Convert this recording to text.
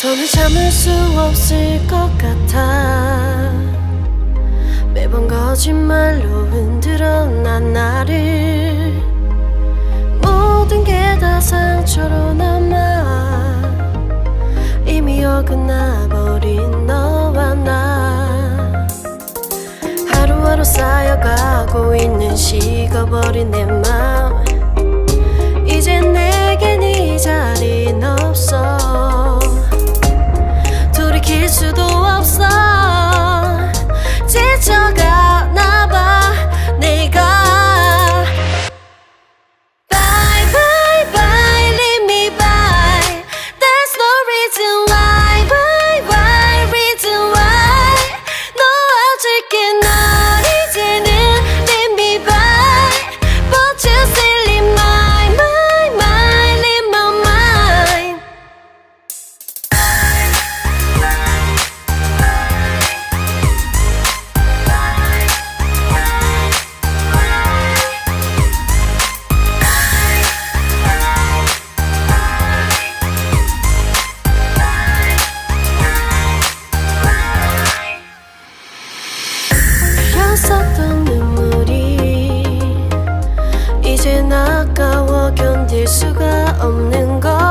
더는 참을 수 없을 것 같아. 매번 거짓말로 흔들어 난 나를. 모든 게 다 상처로 남아 이미 어긋나버린 너와 나. 하루하루 쌓여가고 있는 식어버린 내 맘. 이젠 내겐 이 자리는 없어. 돌이킬 수도 없어. 지쳐가나봐 내가. Bye bye bye leave me by. There's no reason why. Bye bye reason why. 놓아줄게 널 이제는 leave me by. But you still in my mind, in my mind. 흘렸었던 눈물이 이젠 아까워 견딜 수가 없는 걸.